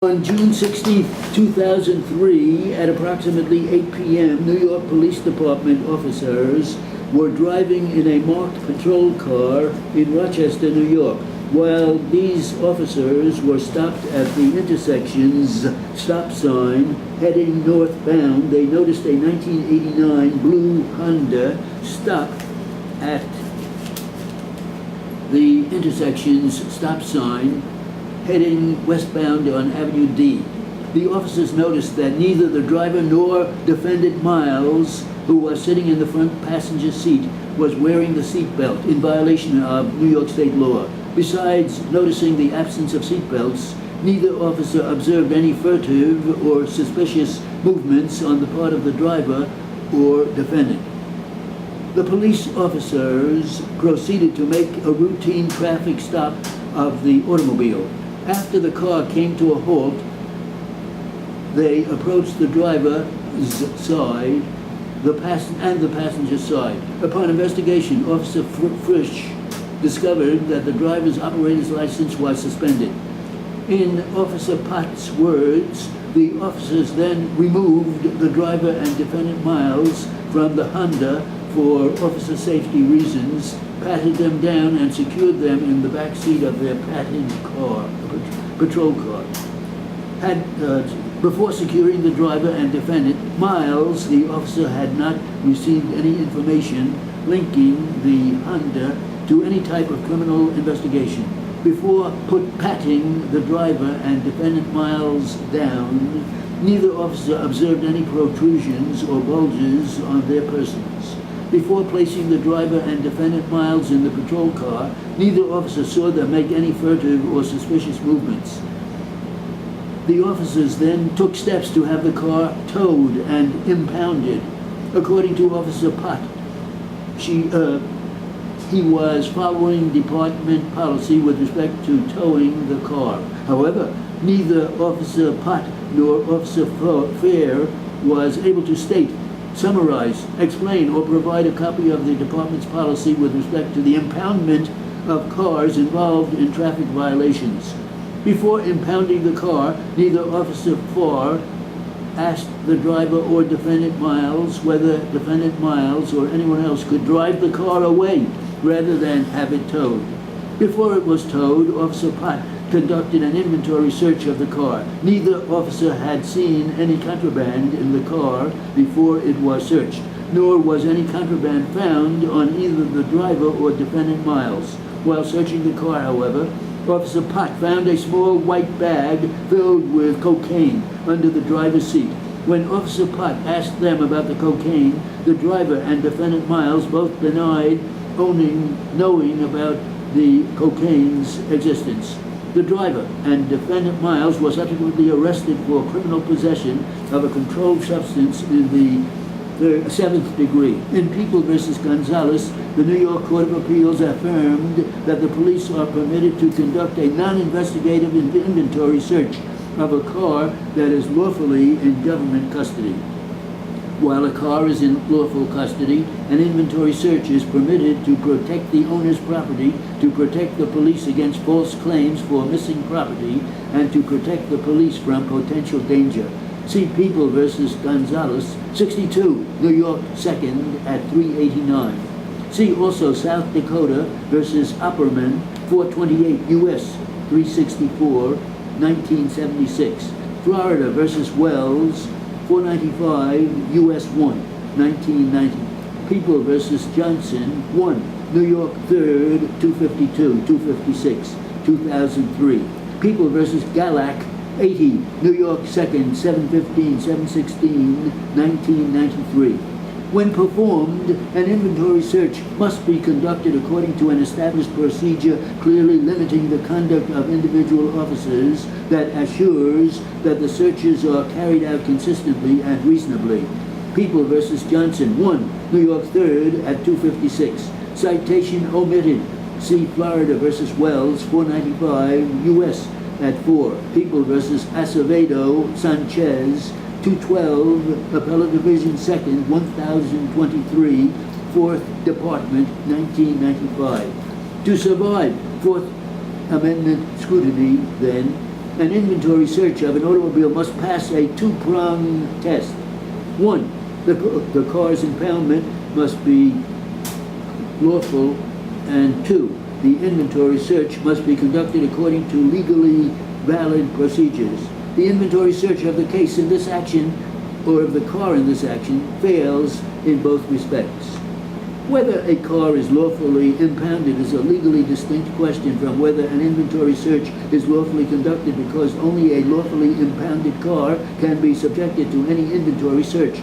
On June 16, 2003, at approximately 8 p.m., New York Police Department officers were driving in a marked patrol car in Rochester, New York. While these officers were stopped at the intersection's stop sign heading northbound, they noticed a 1989 blue Honda stop at the intersection's stop sign heading westbound on Avenue D. The officers noticed that neither the driver nor defendant Miles, who was sitting in the front passenger seat, was wearing the seatbelt in violation of New York State law. Besides noticing the absence of seatbelts, neither officer observed any furtive or suspicious movements on the part of the driver or defendant. The police officers proceeded to make a routine traffic stop of the automobile. After the car came to a halt, they approached the driver's side and the passenger side. Upon investigation, Officer Frisch discovered that the driver's operator's license was suspended. In Officer Potts' words, the officers then removed the driver and defendant Miles from the Honda for officer safety reasons, patted them down, and secured them in the back seat of their patrol car. Before securing the driver and defendant, Miles, the officer had not received any information linking the Honda to any type of criminal investigation. Before patting the driver and defendant Miles down, neither officer observed any protrusions or bulges on their persons. Before placing the driver and defendant Miles in the patrol car, neither officer saw them make any furtive or suspicious movements. The officers then took steps to have the car towed and impounded. According to Officer Pott, he was following department policy with respect to towing the car. However, neither Officer Pott nor Officer Fair was able to state, summarize, explain, or provide a copy of the department's policy with respect to the impoundment of cars involved in traffic violations. Before impounding the car, neither Officer Farr asked the driver or defendant Miles whether defendant Miles or anyone else could drive the car away rather than have it towed. Before it was towed, Officer Pott conducted an inventory search of the car. Neither officer had seen any contraband in the car before it was searched, nor was any contraband found on either the driver or defendant Miles. While searching the car, however, Officer Pott found a small white bag filled with cocaine under the driver's seat. When Officer Pott asked them about the cocaine, the driver and defendant Miles both denied knowing about the cocaine's existence. The driver and defendant Miles was subsequently arrested for criminal possession of a controlled substance in the seventh degree. In People v. Gonzalez, the New York Court of Appeals affirmed that the police are permitted to conduct a non-investigative inventory search of a car that is lawfully in government custody. While a car is in lawful custody, an inventory search is permitted to protect the owner's property, to protect the police against false claims for missing property, and to protect the police from potential danger. See People v. Gonzalez, 62, New York 2nd at 389. See also South Dakota v. Opperman, 428 U.S. 364, 1976. Florida v. Wells, 495 U.S. 1, 1990. People v. Johnson, 1, New York 3rd, 252, 256, 2003. People v. Galack, 80, New York 2nd, 715, 716, 1993. When performed, an inventory search must be conducted according to an established procedure clearly limiting the conduct of individual officers that assures that the searches are carried out consistently and reasonably. People v. Johnson, 1, New York 3rd at 256. Citation omitted. See Florida v. Wells, 495 U.S. at 4. People v. Acevedo Sanchez, 212, Appellate Division 2nd, 1023, 4th Department, 1995. To survive Fourth Amendment scrutiny, then, An inventory search of an automobile must pass a two-pronged test. One, the car's impoundment must be lawful, and two, the inventory search must be conducted according to legally valid procedures. The inventory search of the case in this action, or of the car in this action, fails in both respects. Whether a car is lawfully impounded is a legally distinct question from whether an inventory search is lawfully conducted, because only a lawfully impounded car can be subjected to any inventory search.